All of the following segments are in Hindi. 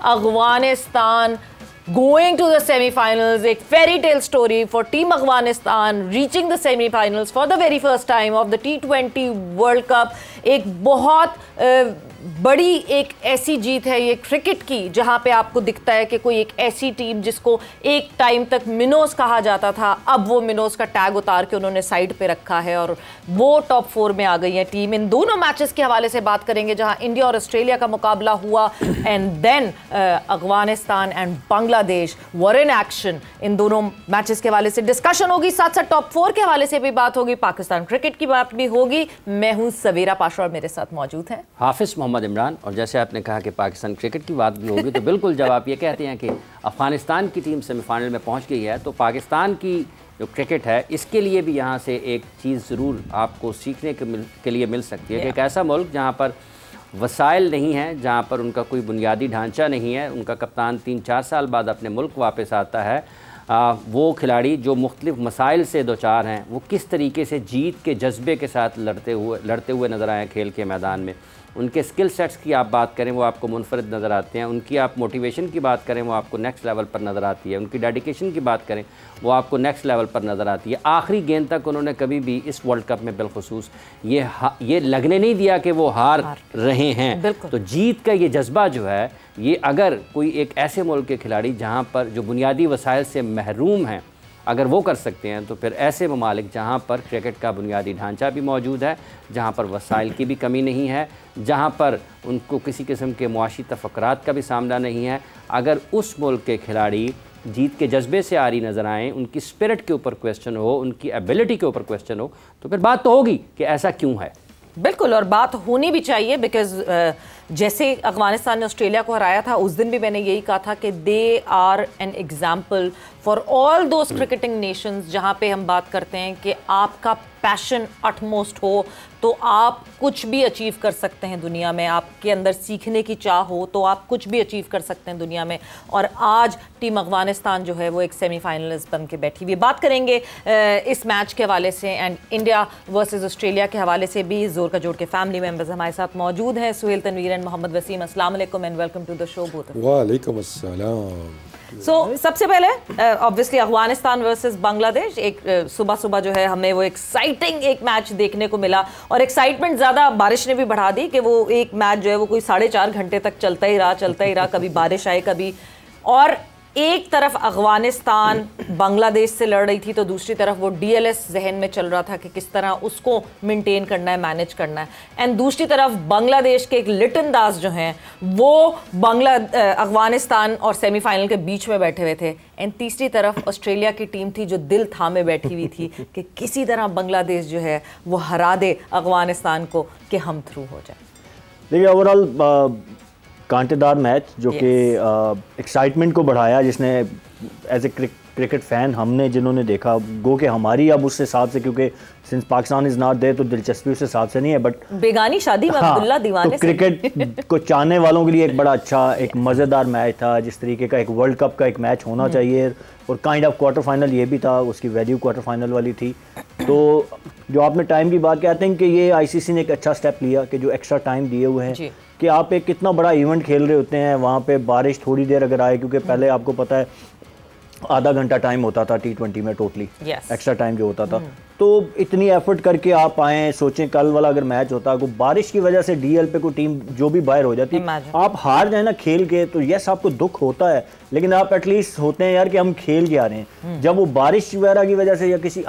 Afghanistan going to the semi-finals, एक fairy tale story for Team Afghanistan reaching the semi-finals for the very first time of the T20 World Cup। एक बहुत बड़ी एक ऐसी जीत है ये क्रिकेट की जहां पे आपको दिखता है कि कोई एक ऐसी टीम जिसको एक टाइम तक मिनोस कहा जाता था, अब वो मिनोस का टैग उतार के उन्होंने साइड पे रखा है और वो टॉप 4 में आ गई है टीम। इन दोनों मैचेस के हवाले से बात करेंगे जहां इंडिया और ऑस्ट्रेलिया का मुकाबला हुआ and then Afghanistan and Bangladesh were in action. इन दोनों मैचेस के हवाले से डिस्कशन होगी, साथ साथ टॉप 4 के हवाले से भी बात होगी, पाकिस्तान क्रिकेट की बात भी होगी। मैं हूं सवेरा पाशा और मेरे साथ मौजूद हैं हाफिज मोहम्मद इमरान। और जैसे आपने कहा कि पाकिस्तान क्रिकेट की बात भी होगी तो बिल्कुल जब आप ये कहते हैं कि अफगानिस्तान की टीम सेमीफाइनल में पहुंच गई है तो पाकिस्तान की जो क्रिकेट है इसके लिए भी यहाँ से एक चीज़ ज़रूर आपको सीखने के लिए मिल सकती है कि एक ऐसा मुल्क जहाँ पर वसाइल नहीं है, जहाँ पर उनका कोई बुनियादी ढांचा नहीं है, उनका कप्तान 3-4 साल बाद अपने मुल्क वापस आता है, वो खिलाड़ी जो मुख्तलिफ मसाइल से दो चार हैं वो किस तरीके से जीत के जज्बे के साथ लड़ते हुए नज़र आए खेल के मैदान में। उनके स्किल सेट्स की आप बात करें वो आपको मुनफरद नज़र आते हैं, उनकी आप मोटिवेशन की बात करें वो आपको नेक्स्ट लेवल पर नज़र आती है, उनकी डेडिकेशन की बात करें वो आपको नेक्स्ट लेवल पर नज़र आती है। आखिरी गेंद तक उन्होंने कभी भी इस वर्ल्ड कप में बिलखुसूस ये लगने नहीं दिया कि वो हार रहे हैं। तो जीत का ये जज्बा जो है ये अगर कोई एक ऐसे मुल्क के खिलाड़ी जहाँ पर जो बुनियादी वसाइल से महरूम हैं अगर वो कर सकते हैं तो फिर ऐसे ममालिक जहाँ पर क्रिकेट का बुनियादी ढांचा भी मौजूद है, जहाँ पर वसाइल की भी कमी नहीं है, जहाँ पर उनको किसी किस्म के मुआशी तफक्रात का भी सामना नहीं है, अगर उस मुल्क के खिलाड़ी जीत के जज्बे से आरी नज़र आएँ, उनकी स्पिरिट के ऊपर क्वेश्चन हो, उनकी एबिलिटी के ऊपर क्वेश्चन हो, तो फिर बात तो होगी कि ऐसा क्यों है। बिल्कुल, और बात होनी भी चाहिए बिकॉज जैसे अफगानिस्तान ने ऑस्ट्रेलिया को हराया था उस दिन भी मैंने यही कहा था कि they are an example for all those cricketing nations जहाँ पे हम बात करते हैं कि आपका पैशन अटमोस्ट हो तो आप कुछ भी अचीव कर सकते हैं दुनिया में, आपके अंदर सीखने की चाह हो तो आप कुछ भी अचीव कर सकते हैं दुनिया में। और आज टीम अफगानिस्तान जो है वो एक सेमीफाइनलिस्ट बन के बैठी हुई। बात करेंगे इस मैच के हवाले से एंड इंडिया वर्सेस ऑस्ट्रेलिया के हवाले से भी। जोर का जोड़ के फैमिली मेंबर्स हमारे साथ मौजूद हैं, सुहेल तनवीर एंड मोहम्मद वसीम। अस्सलाम वालेकुम and welcome to the show both. वालेकुम अस्सलाम। सबसे पहले ऑब्वियसली अफगानिस्तान वर्सेस बांग्लादेश, एक सुबह सुबह जो है हमें वो एक्साइटिंग एक मैच देखने को मिला और एक्साइटमेंट ज़्यादा बारिश ने भी बढ़ा दी कि वो एक मैच जो है वो कोई 4.5 घंटे तक चलता ही रहा, कभी बारिश आए कभी। और एक तरफ अफगानिस्तान बांग्लादेश से लड़ रही थी तो दूसरी तरफ वो डीएलएस जहन में चल रहा था कि किस तरह उसको मेंटेन करना है, मैनेज करना है। एंड दूसरी तरफ बांग्लादेश के एक लिटन दास जो हैं वो अफगानिस्तान और सेमीफाइनल के बीच में बैठे हुए थे। एंड तीसरी तरफ ऑस्ट्रेलिया की टीम थी जो दिल थामे बैठी हुई थी कि किसी तरह बांग्लादेश जो है वो हरा दे अफगानिस्तान को कि हम थ्रू हो जाए। देखिए ओवरऑल कांटेदार मैच जो कि एक्साइटमेंट को बढ़ाया, जिसने एज ए क्रिकेट फ़ैन हमने जिन्होंने देखा गो कि हमारी अब उस हिसाब से, क्योंकि since Pakistan is not there तो दिलचस्पी उस हिसाब से नहीं है, बट बेगानी शादी में अब्दुल्ला दीवाने तो क्रिकेट को चाहने वालों के लिए एक बड़ा अच्छा एक मज़ेदार मैच था, जिस तरीके का एक वर्ल्ड कप का एक मैच होना चाहिए। और काइंड ऑफ क्वार्टर फाइनल ये भी था, उसकी वैल्यू क्वार्टर फाइनल वाली थी। तो जो आपने टाइम की बात कहते हैं कि ये आईसीसी ने एक अच्छा स्टेप लिया कि जो एक्स्ट्रा टाइम दिए हुए हैं कि आप एक कितना बड़ा इवेंट खेल रहे होते हैं, वहाँ पे बारिश थोड़ी देर अगर आए, क्योंकि पहले आपको पता है आधा घंटा टाइम होता था T20 में टोटली, एक्स्ट्रा टाइम जो होता था। तो इतनी एफर्ट करके आप आए, सोचें कल वाला अगर मैच होता को बारिश की वजह से डीएल पे कोई टीम जो भी बाहर हो जाती, आप हार जाए ना खेल के तो यस आपको दुख होता है, लेकिन आप एटलीस्ट होते हैं यार कि हम खेल के आ रहे हैं। जब वो बारिश वगैरह की वजह से या किसी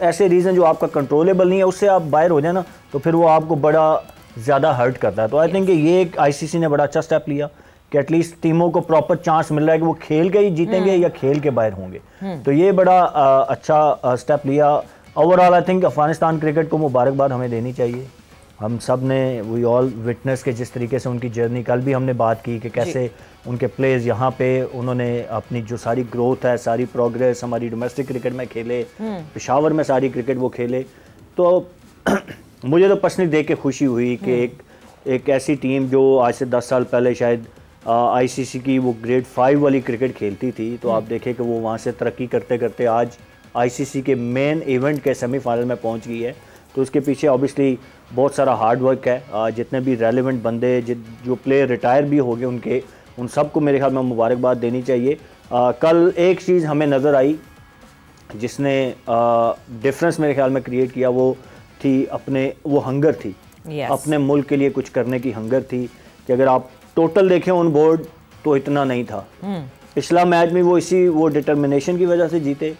ऐसे रीज़न जो आपका कंट्रोलेबल नहीं है उससे आप बाहर हो जाए ना तो फिर वो आपको बड़ा ज़्यादा हर्ट करता है। तो आई थिंक ये एक आईसीसी ने बड़ा अच्छा स्टेप लिया कि एटलीस्ट टीमों को प्रॉपर चांस मिल रहा है कि वो खेल के ही जीतेंगे या खेल के बाहर होंगे। तो ये बड़ा अच्छा स्टेप लिया। Overall I think Afghanistan cricket को मुबारकबाद हमें देनी चाहिए। हम सब ने वी ऑल विटनेस के जिस तरीके से उनकी जर्नी, कल भी हमने बात की कि कैसे उनके प्लेयर्स यहाँ पे उन्होंने अपनी जो सारी ग्रोथ है, सारी प्रोग्रेस हमारी डोमेस्टिक क्रिकेट में खेले, पेशावर में सारी क्रिकेट वो खेले। तो मुझे तो पर्सनली देख के खुशी हुई कि एक ऐसी टीम जो आज से 10 साल पहले शायद आईसीसी की वो ग्रेड 5 वाली क्रिकेट खेलती थी, तो आप देखें कि वो वहाँ से तरक्की करते करते आज आईसीसी के मेन इवेंट के सेमीफाइनल में पहुँच गई है। तो उसके पीछे ऑब्वियसली बहुत सारा हार्ड वर्क है। जितने भी रेलेवेंट बंदे जो प्लेयर रिटायर भी हो गए उन सबको मेरे ख्याल में मुबारकबाद देनी चाहिए। कल एक चीज़ हमें नज़र आई जिसने डिफरेंस मेरे ख्याल में क्रिएट किया, वो थी अपने वो हंगर थी, अपने मुल्क के लिए कुछ करने की हंगर थी कि अगर आप टोटल देखें ऑन बोर्ड तो इतना नहीं था। पिछला मैच में वो डिटर्मिनेशन की वजह से जीते,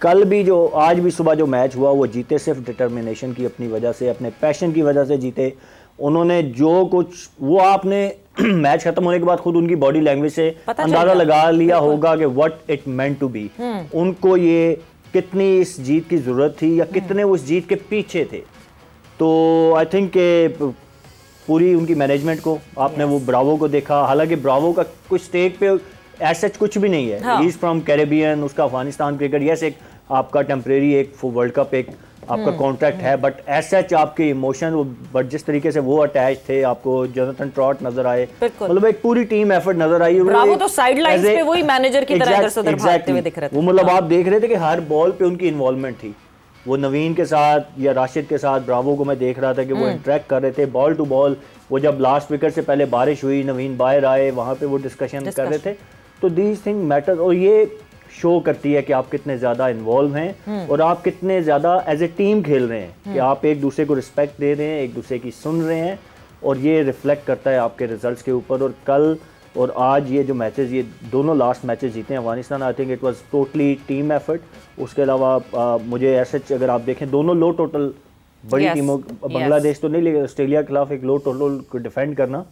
कल भी जो आज भी सुबह जो मैच हुआ वो जीते सिर्फ डिटर्मिनेशन की अपनी वजह से, अपने पैशन की वजह से जीते। उन्होंने जो कुछ वो आपने मैच खत्म होने के बाद खुद उनकी बॉडी लैंग्वेज से अंदाजा लगा लिया होगा कि what it meant to be, उनको ये कितनी इस जीत की ज़रूरत थी या कितने उस जीत के पीछे थे। तो आई थिंक के पूरी उनकी मैनेजमेंट को आपने वो ब्रावो को देखा, हालांकि ब्रावो का कुछ स्टेक पे ऐसा कुछ भी नहीं है, ही इज़ फ्रॉम कैरेबियन, उसका अफगानिस्तान क्रिकेट यस एक आपका टेम्परेरी एक वर्ल्ड कप एक आपका कॉन्ट्रैक्ट है, बट ऐसा आपके इमोशन बट जिस तरीके से वो अटैच थे, आपको जोनाथन ट्रॉट नजर आए, मतलब एक पूरी टीम एफर्ट नजर आई। ब्रावो तो साइड लाइंस पे वही मैनेजर की तरह इधर से उधर भागते हुए दिख रहे थे। वो मतलब आप देख रहे थे कि हर बॉल पे उनकी इन्वॉल्वमेंट थी। वो नवीन के साथ या राशिद के साथ ब्रावो को मैं देख रहा था कि वो इंटरेक्ट कर रहे थे बॉल टू बॉल। वो जब लास्ट विकेट से पहले बारिश हुई, नवीन बाहर आए, वहाँ पे वो डिस्कशन कर रहे थे। तो दीज थिंग मैटर, और ये शो करती है कि आप कितने ज़्यादा इन्वॉल्व हैं और आप कितने ज़्यादा एज ए टीम खेल रहे हैं, कि आप एक दूसरे को रिस्पेक्ट दे रहे हैं, एक दूसरे की सुन रहे हैं, और ये रिफ्लेक्ट करता है आपके रिजल्ट्स के ऊपर। और कल और आज ये जो मैचेस, ये दोनों लास्ट मैचेस जीते हैं Afghanistan, I think it was totally team effort. उसके अलावा मुझे ऐसे अगर आप देखें दोनों लो टोटल बड़ी टीमों, बांग्लादेश तो नहीं लेकिन ऑस्ट्रेलिया के खिलाफ एक लो टोटल को डिफेंड करना,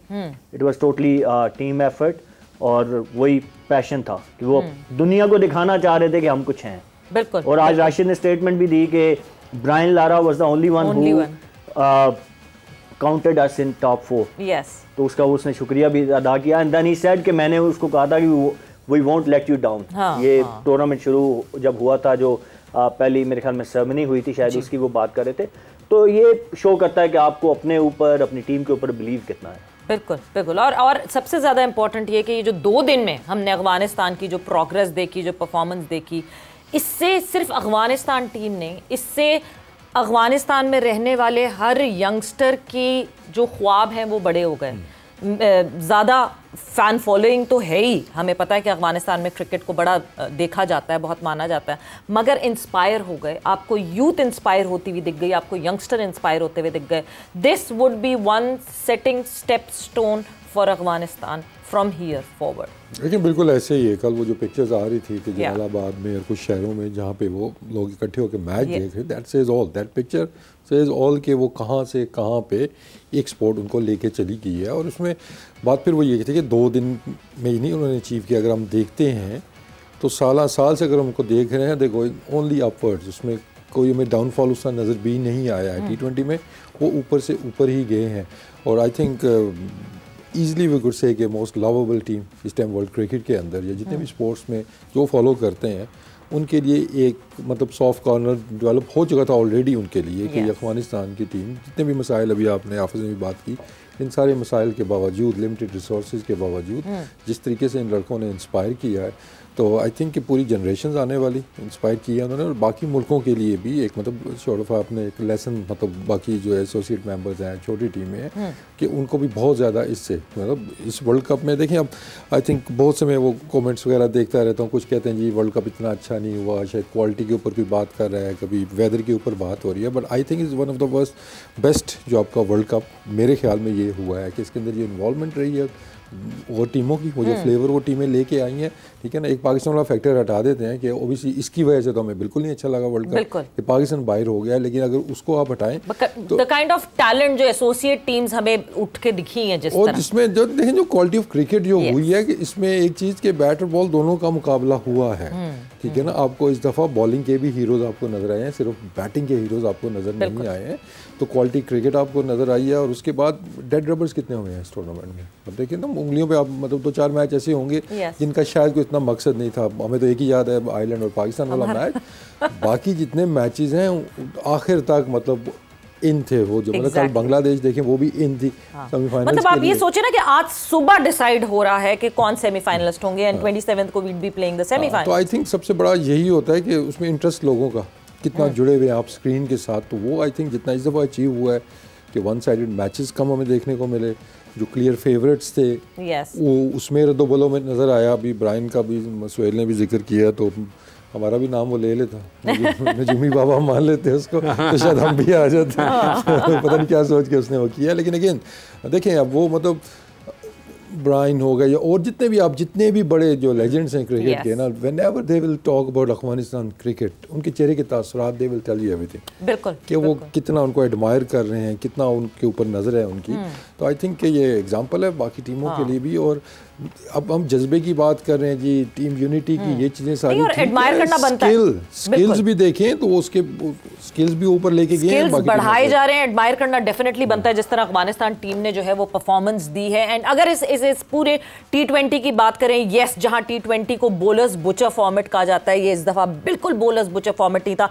it was totally team effort, और वही पैशन था कि वो दुनिया को दिखाना चाह रहे थे कि हम कुछ हैं। बिल्कुल। और आज राशिद ने स्टेटमेंट भी दी कि Brian Lara was the only one who counted us in top 4। Yes, तो उसका उसने शुक्रिया भी अदा किया, एंड देन ही सेड कि मैंने उसको कहा था कि we won't let you down. ये टूर्नामेंट शुरू जब हुआ था, जो पहली मेरे ख्याल में सेरेमनी हुई थी शायद, उसकी वो बात कर रहे थे। तो ये शो करता है कि आपको अपने ऊपर, अपनी टीम के ऊपर बिलीव कितना है। बिल्कुल बिल्कुल। और सबसे ज़्यादा इम्पोर्टेंट ये कि ये जो 2 दिन में हमने अफगानिस्तान की जो प्रोग्रेस देखी, जो परफॉर्मेंस देखी, इससे सिर्फ अफगानिस्तान टीम नहीं, इससे अफगानिस्तान में रहने वाले हर यंगस्टर की जो ख्वाब हैं वो बड़े हो गए। ज़्यादा फ़ैन फॉलोइंग तो है ही, हमें पता है कि अफगानिस्तान में क्रिकेट को बड़ा देखा जाता है, बहुत माना जाता है, मगर इंस्पायर हो गए। आपको यूथ इंस्पायर होती हुई दिख गई, आपको यंगस्टर इंस्पायर होते हुए दिख गए। This would be one setting step stone for Afghanistan from here forward. लेकिन बिल्कुल ऐसे ही है, कल वो जो पिक्चर्स आ रही थी कि जलालाबाद में और कुछ शहरों में जहाँ पे वो लोग इकट्ठे होकर मैच देख रहे, that says all, that picture says all कि वो कहाँ से कहाँ पे एक स्पोर्ट उनको लेके चली गई है। और उसमें बात फिर वो ये थी कि 2 दिन में ही नहीं उन्होंने अचीव किया। अगर हम देखते हैं तो साल से अगर उनको देख रहे हैं, देखो ओनली अपवर्ड्स, उसमें कोई हमें डाउनफॉल उसका नज़र भी नहीं आया है। T20 में वो ऊपर से ऊपर ही गए हैं। और I think easily we could say कि मोस्ट लवेबल टीम इस टाइम वर्ल्ड क्रिकेट के अंदर, या जितने भी स्पोर्ट्स में जो फॉलो करते हैं उनके लिए एक मतलब सॉफ्ट कॉर्नर डेवलप हो चुका था ऑलरेडी उनके लिए, कि अफगानिस्तान की टीम जितने भी मसाइल, अभी आपने हाफिज़ ने भी बात की, इन सारे मसाइल के बावजूद, लिमिटेड रिसोर्सेज के बावजूद, जिस तरीके से इन लड़कों ने इंस्पायर किया है, तो आई थिंक कि पूरी जनरेशन आने वाली इंस्पायर किया उन्होंने। और बाकी मुल्कों के लिए भी एक मतलब शोर ऑफ आपने एक लेसन, मतलब बाकी जो एसोसिएट मेंबर्स हैं, छोटी टीमें हैं, कि उनको भी बहुत ज़्यादा इससे मतलब इस वर्ल्ड कप में देखें, अब आई थिंक बहुत से मैं वो कमेंट्स वगैरह देखता रहता हूँ, कुछ कहते हैं जी वर्ल्ड कप इतना अच्छा नहीं हुआ, शायद क्वालिटी के ऊपर कोई बात कर रहा है, कभी वेदर के ऊपर बात हो रही है, but I think is one of the best जो आपका वर्ल्ड कप मेरे ख्याल में ये हुआ है कि इसके अंदर जो इन्वॉल्वमेंट रही है वो टीमों की, वो जो फ्लेवर वो टीमें लेके आई हैं, ठीक है ना। एक पाकिस्तान वाला फैक्टर हटा देते हैं कि ओबीसी इसकी वजह से तो हमें बिल्कुल नहीं अच्छा लगा वर्ल्ड कप कि पाकिस्तान बाहर हो गया, लेकिन अगर उसको आप हटाएं तो द काइंड ऑफ टैलेंट जो एसोसिएट टीम्स हमें उठ के दिखी हैं, जिस और जिसमें जो देखें जो क्वालिटी ऑफ क्रिकेट जो हुई है, कि इसमें एक चीज़ के बैट और बॉल दोनों का मुकाबला हुआ है, ठीक है ना। आपको इस दफ़ा बॉलिंग के भी हीरोज़ आपको नजर आए हैं, सिर्फ बैटिंग के हीरोज़ आपको नजर नहीं आए हैं, तो क्वालिटी क्रिकेट आपको नजर आई है। और उसके बाद डेड रबर्स कितने हुए हैं इस टूर्नामेंट में, अब देखिए ना उंगलियों पे आप मतलब 2-4 मैच ऐसे होंगे जिनका शायद कोई इतना मकसद नहीं था। हमें तो एक ही याद है आयरलैंड और पाकिस्तान वाला मैच, बाकी जितने मैचेस हैं आखिर तक मतलब इन थे वो जो मतलब कल बांग्लादेश देखें वो भी इन थी सेमीफाइनल्स। मतलब आप ये सोचे ना कि आज सुबह डिसाइड हो रहा है कि कौन सेमीफाइनलिस्ट होंगे, एंड 27 को we will be playing the semifinal. तो आई थिंक सबसे बड़ा यही होता है कि उसमें इंटरेस्ट लोगों का कितना जुड़े हुए हैं आप स्क्रीन के साथ, तो वो आई थिंक जितना इस दफ़ा अचीव हुआ है कि वन साइडेड मैचेस कम हमें देखने को मिले, जो क्लियर फेवरेट्स थे वो उसमें रद्दोबलो में नज़र आया। अभी ब्रायन का भी सुहेल ने भी जिक्र किया, तो हमारा भी नाम वो ले लेता, नजूमी बाबा मान लेते उसको तो शायद हम भी आ जाते पता नहीं क्या सोच के उसने वो किया। लेकिन अगेन देखें, अब वो मतलब ब्रायन हो गए या और जितने भी बड़े जो लेजेंड्स हैं क्रिकेट के ना, whenever they will talk about Afghanistan cricket, उनके चेहरे के तासुरात they will tell you everything, बिल्कुल कि वो कितना उनको एडमायर कर रहे हैं, कितना उनके ऊपर नज़र है उनकी। तो आई थिंक कि ये एग्जांपल है बाकी टीमों के लिए भी। और अब हम जज्बे की बात कर रहे हैं जी, टीम यूनिटी की, ये चीज़ें सारी एडमायर करना बनता है। स्किल्स भी देखें तो उसके स्किल्स भी ऊपर लेके गए हैं, स्किल्स बढ़ाए जा रहे हैं, एडमायर करना डेफिनेटली बनता है, जिस तरह अफगानिस्तान टीम ने जो है वो परफॉर्मेंस दी है। एंड अगर इस पूरे T20 की बात करें, यस, जहां T20 को बोलर्स बुचर फॉर्मेट कहा जाता है, ये इस दफा बिल्कुल बोलर्स बुचर फॉर्मेट नहीं था।